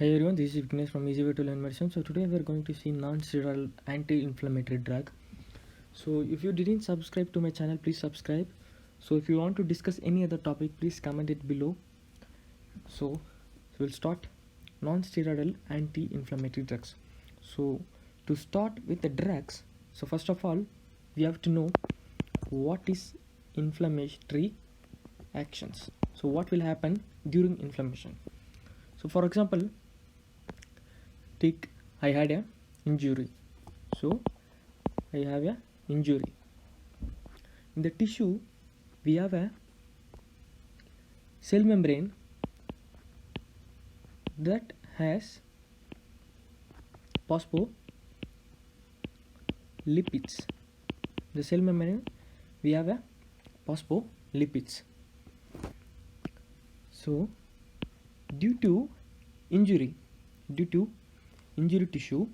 Hey everyone, this is Vignesh from Easy Way to Learn Medicine. So today we are going to see non-steroidal anti-inflammatory drug. So if you didn't subscribe to my channel, please subscribe. So if you want to discuss any other topic, please comment it below. So we'll start non-steroidal anti-inflammatory drugs. So to start with the drugs, so first of all, we have to know what is inflammatory actions. So what will happen during inflammation? So for example, take I had a injury. So I have a injury. In the tissue, we have a cell membrane that has phospholipids. The cell membrane, we have a phospholipids. So due to injury tissue,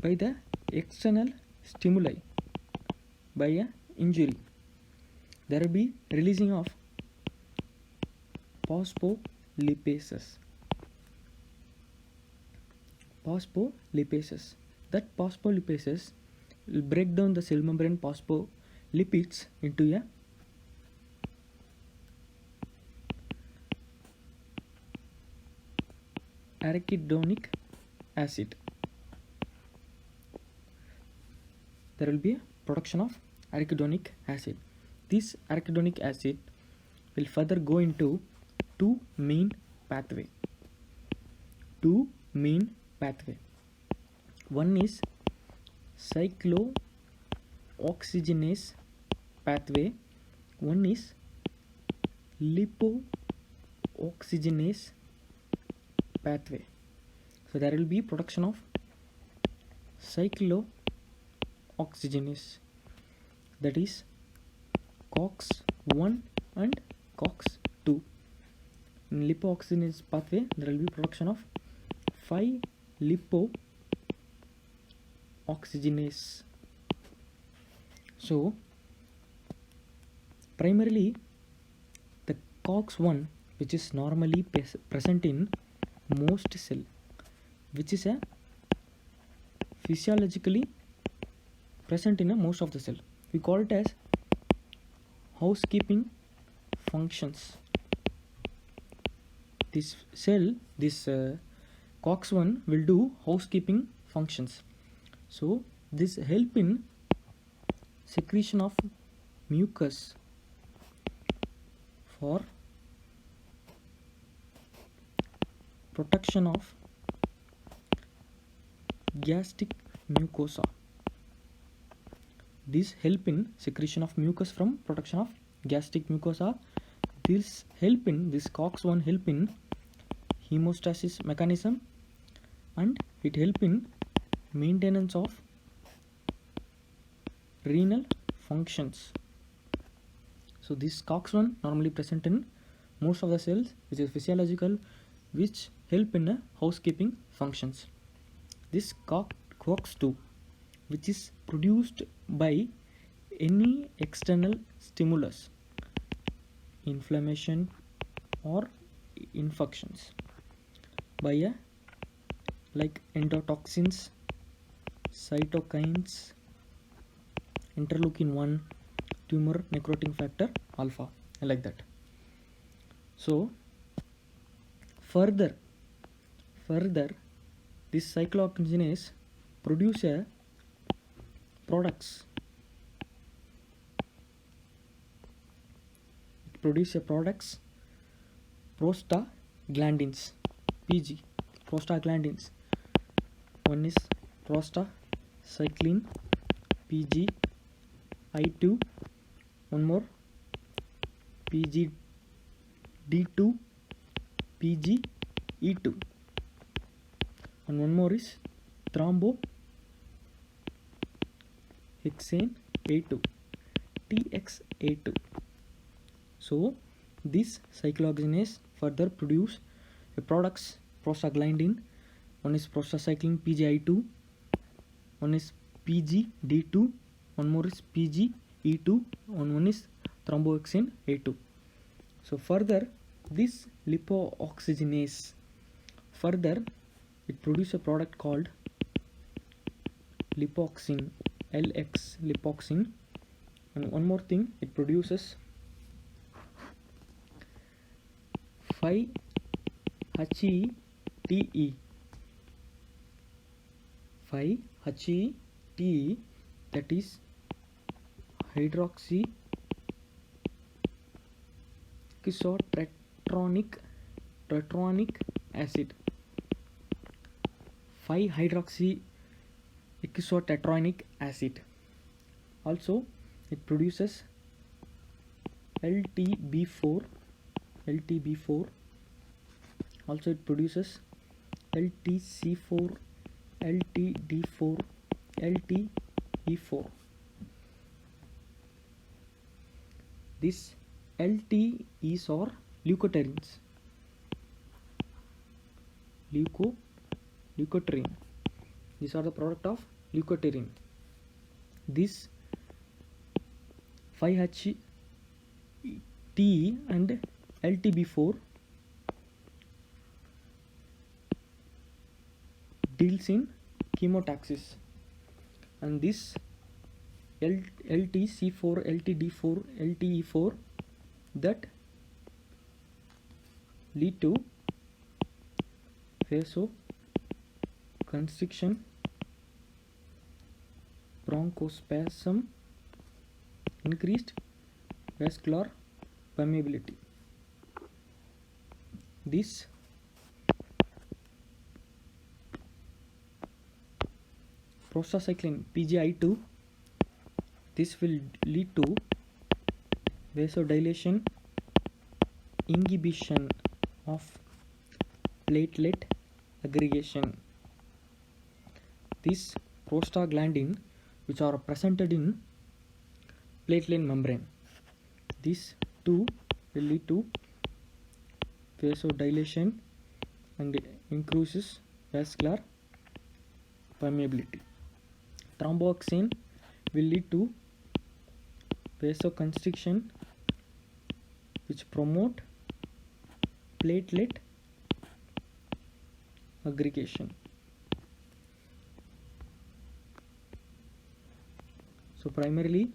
by the external stimuli, by a injury, there will be releasing of phospholipases. That phospholipases will break down the cell membrane phospholipids into a arachidonic acid. There will be a production of arachidonic acid. This arachidonic acid will further go into two main pathway. One is cyclooxygenase pathway. One is lipooxygenase pathway. So there will be production of cyclooxygenase, that is COX-1 and COX-2. In lipooxygenase pathway, there will be production of 5-lipooxygenase. So primarily the COX-1, which is normally present in most cell, which is a physiologically present in most of the cell, we call it as housekeeping functions. This COX-1 will do housekeeping functions. So this help in secretion of mucus for protection of gastric mucosa. This help in secretion of mucus from protection of gastric mucosa. This COX-1 help in hemostasis mechanism, and it help in maintenance of renal functions. So this COX-1 normally present in most of the cells, which is physiological, which help in housekeeping functions. This COX-2, which is produced by any external stimulus, inflammation or infections, by like endotoxins, cytokines, interleukin-1, tumor necrotic factor alpha, like that. So further this cyclooxygenase produce products. It produce products, prostaglandins, PG, prostaglandins. One is prostacyclin, PG I2, one more PGD2, PG E2, and one more is thrombohexane A2, TXA2. So this cyclooxygenase further produce a products prostaglandin. One is prostacyclin PGI2, one is PGD2, one more is PGE2, and one is thrombohexane A2. So further this lipooxygenase. Further, it produces a product called lipoxin, LX lipoxin, and one more thing, it produces 5-HETE, 5-HETE, that is hydroxyquisotetronic acid. 5-hydroxyquisotetronic acid. Also, it produces LTB4. Also, it produces LTC4, LTD4, LTE4. These LTEs are leukotrienes. Leukotriene. These are the product of leukotriene. This 5-HTE and LTB4 deals in chemotaxis, and this LTC4, LTD4, LTE4 that lead to vasoconstriction, bronchospasm, increased vascular permeability. This prostacyclin PGI2, this will lead to vasodilation, inhibition of platelet aggregation. This prostaglandin, which are presented in platelet membrane, these two will lead to vasodilation and increases vascular permeability. Thromboxane will lead to vasoconstriction, which promote platelet aggregation. So primarily,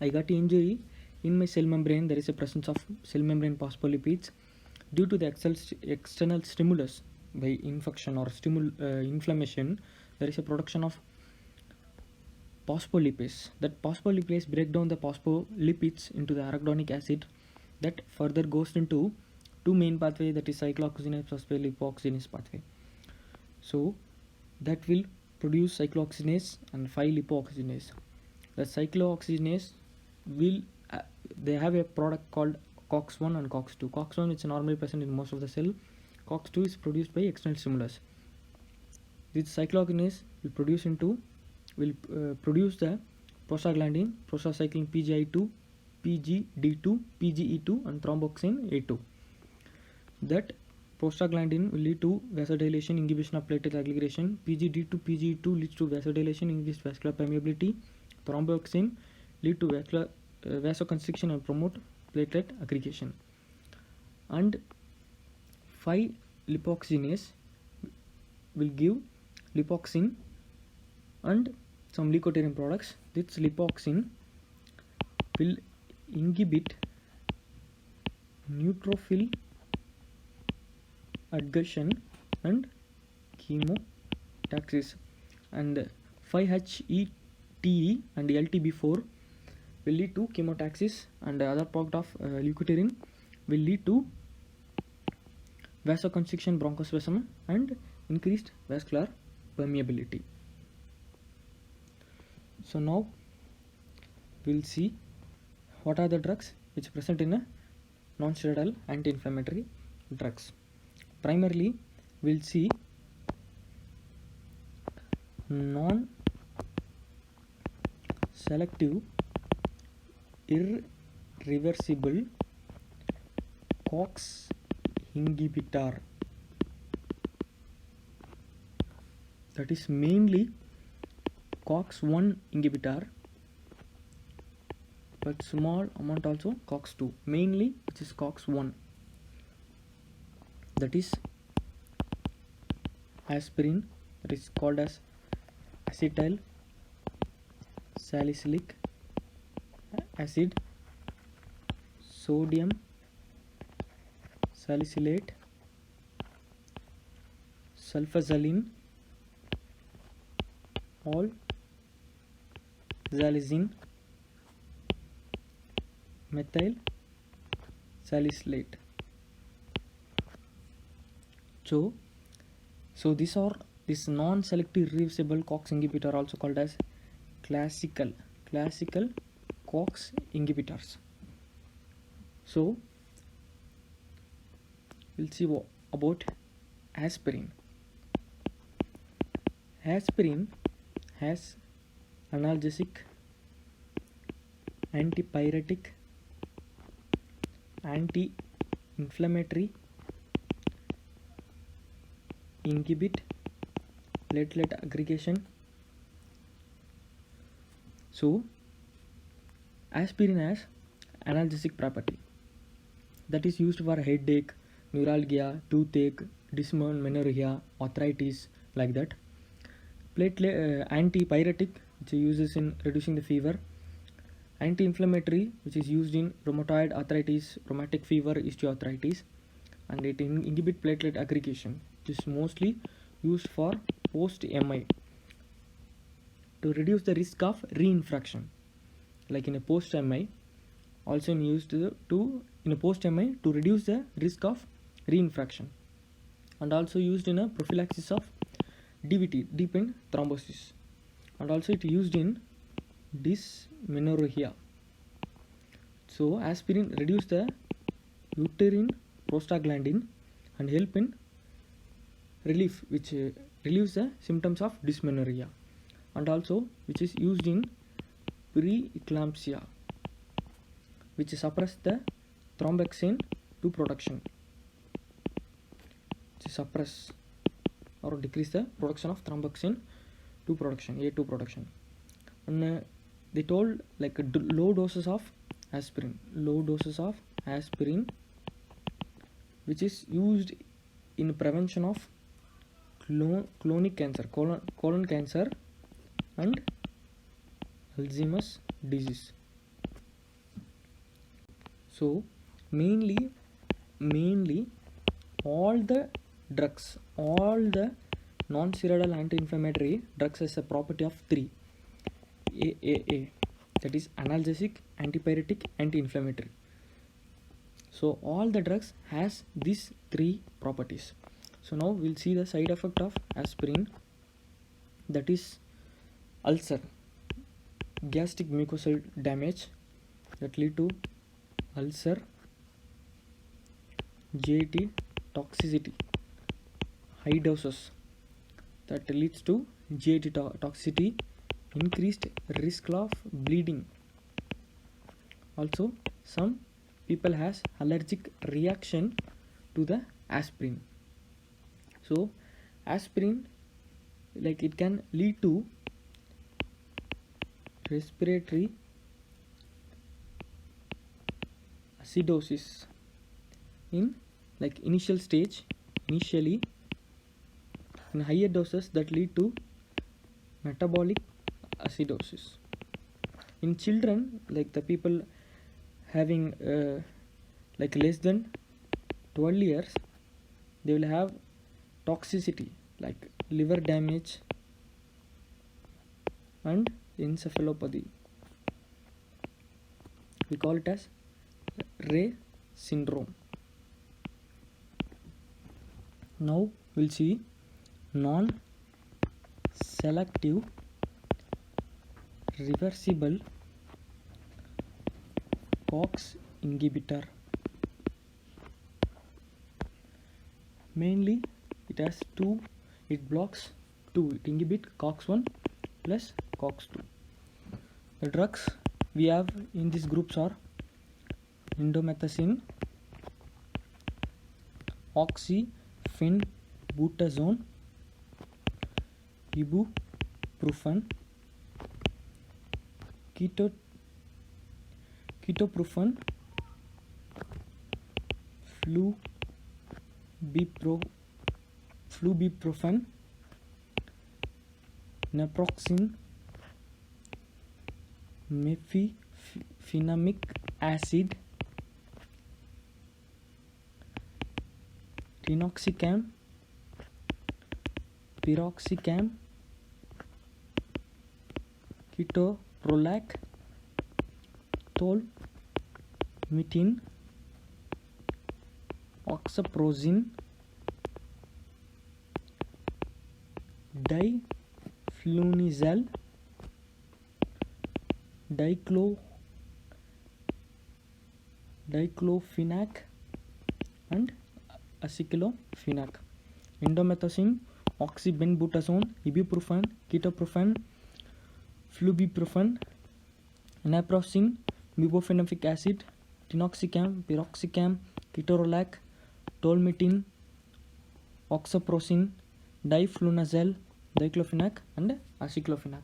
I got injury in my cell membrane. There is a presence of cell membrane phospholipids due to the external stimulus by infection or inflammation. There is a production of phospholipase. That phospholipase break down the phospholipids into the arachidonic acid that further goes into two main pathway, that is cyclooxygenase phosphate lipoxygenase pathway. So that will produce cyclooxygenase and 5-lipoxygenase. The cyclooxygenase will they have a product called COX-1 and COX-2. COX-1 is normally present in most of the cell. COX-2 is produced by external stimulus. This cyclooxygenase will produce the prostaglandin, prostacyclin PGI2, PGD2, PGE2, and thromboxane A2. That prostaglandin will lead to vasodilation, inhibition of platelet aggregation. PGD2, PGE2 leads to vasodilation, increased vascular permeability. Thromboxane lead to vasoconstriction and promote platelet aggregation. And 5-lipoxygenase will give lipoxin and some leukotriene products. This lipoxin will inhibit neutrophil adhesion and chemotaxis, and 5-HETE and LTB4 will lead to chemotaxis, and the other product of leukotriene will lead to vasoconstriction, bronchospasm, and increased vascular permeability. So now we'll see what are the drugs which are present in a non-steroidal anti-inflammatory drugs. Primarily, we'll see non-selective irreversible COX inhibitor, that is mainly COX-1 inhibitor, but small amount also COX-2, mainly which is COX-1. that is aspirin, that is called as acetyl salicylic acid, sodium salicylate, sulfasaline, all xylazine, methyl salicylate. So these are this non-selective reversible COX inhibitor, also called as classical COX inhibitors. So we'll see about aspirin. Aspirin has analgesic, antipyretic, anti-inflammatory, inhibit platelet aggregation. So aspirin has analgesic property that is used for headache, neuralgia, toothache, dysmenorrhea, arthritis, like that. Antipyretic, which uses in reducing the fever. Anti-inflammatory, which is used in rheumatoid arthritis, rheumatic fever, osteoarthritis, and it inhibit platelet aggregation. It is mostly used for post-MI to reduce the risk of reinfection, like in a post-MI. Also used in a post-MI to reduce the risk of reinfection, and also used in a prophylaxis of DVT, deep vein thrombosis, and also it used in dysmenorrhea. So aspirin reduce the uterine prostaglandin and help in relief, which relieves the symptoms of dysmenorrhea, and also which is used in preeclampsia, which suppress the thromboxane 2 production, to suppress or decrease the production of thromboxane 2 production, A2 production. And they told like low doses of aspirin, which is used in prevention of colonic cancer, colon cancer, and Alzheimer's disease. So mainly all the drugs, all the non-steroidal anti-inflammatory drugs has a property of 3 AAA, that is analgesic, antipyretic, anti-inflammatory. So all the drugs has these 3 properties. So now we'll see the side effect of aspirin, that is ulcer, gastric mucosal damage that lead to ulcer, GIT, toxicity, high doses that leads to GIT toxicity, increased risk of bleeding. Also some people has allergic reaction to the aspirin. So aspirin, like it can lead to respiratory acidosis in like initial stage, initially in higher doses that lead to metabolic acidosis. In children, like the people having like less than 12 years, they will have toxicity like liver damage and encephalopathy. We call it as Reye syndrome. Now we'll see non-selective reversible COX inhibitor. Mainly it has two, it blocks two, it inhibits COX1 plus COX2. The drugs we have in these groups are indomethacin, oxyphenbutazone, ibuprofen, ketoprofen, flubiprofen, naproxen, mefenamic acid, tinoxicam, piroxicam, ketorolac, tolmitin, oxaprozin, diflunisal, diclofenac, and aceclofenac. Indomethacin, oxybenzbutazone, ibuprofen, ketoprofen, flubiprofen, naproxen, mefenamic acid, tinoxicam, piroxicam, ketorolac, tolmitin, oxaprozin, diflunisal, diclofenac, and aceclofenac.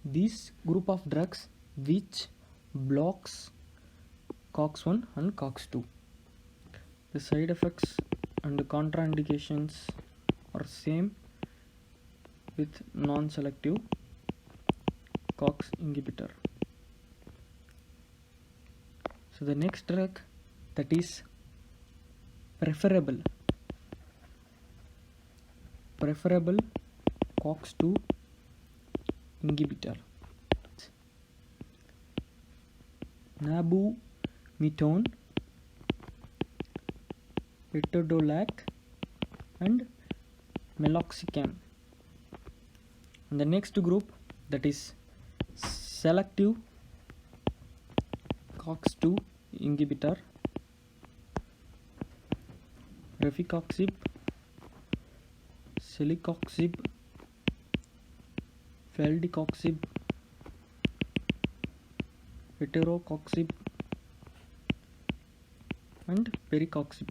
These group of drugs which blocks COX-1 and COX-2. The side effects and contraindications are same with non-selective COX inhibitor. So the next drug that is preferable COX-2 inhibitor, nabumetone, etodolac, and meloxicam. And the next group that is selective COX-2 inhibitor, rifaxiba, celecoxib, valdecoxib, heterocoxib, and pericoxib.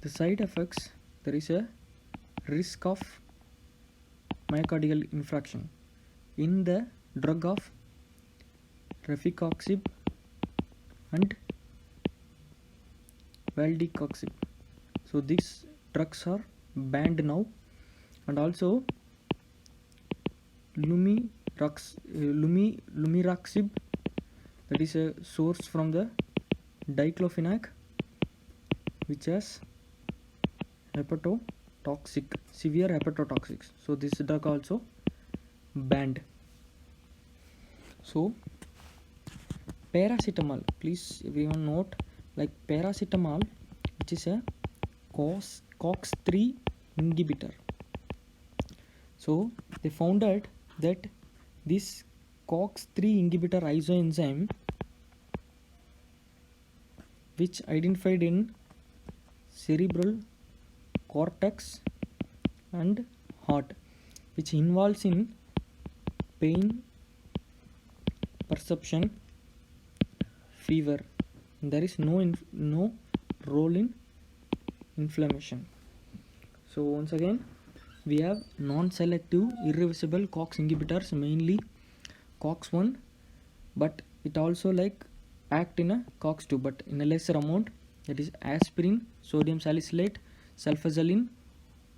The side effects, there is a risk of myocardial infarction in the drug of rifaxiba and valdecoxib. So these drugs are banned now, and also lumiraxib, that is a source from the diclofenac, which has severe hepatotoxic. So this drug also banned. So paracetamol, please everyone note, like paracetamol, which is a COX-3 inhibitor. So they found out that this COX-3 inhibitor isoenzyme, which identified in cerebral cortex and heart, which involves in pain perception, fever. There is no role in inflammation. So once again, we have non-selective irreversible COX inhibitors, mainly COX-1, but it also like act in a COX-2, but in a lesser amount. That is aspirin, sodium salicylate, sulfasalazine,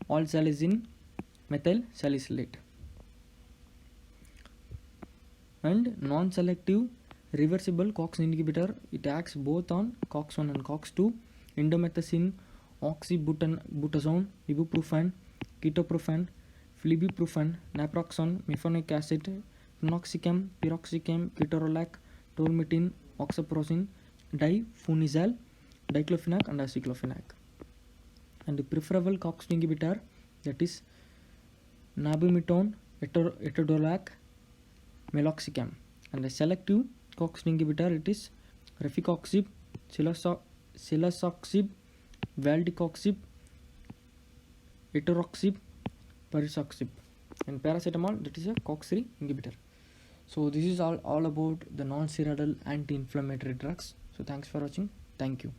oxalizine, methyl salicylate. And non-selective reversible COX inhibitor, it acts both on COX-1 and COX-2. Indomethacin, oxybutazone, ibuprofen, ketoprofen, flubiprofen, naproxen, mefenamic acid, tinoxicam, piroxicam, ketorolac, tolmitin, oxaprozin, diflunisal, diclofenac, and aceclofenac. And the preferable COX inhibitor, that is nabumetone, etodolac, meloxicam. And the selective COX inhibitor, it is rifaxiba, celecoxib, valdecoxib, heteroxib, pericoxib. And paracetamol, that is a COX-3 inhibitor. So this is all about the non-steroidal anti-inflammatory drugs. So thanks for watching. Thank you.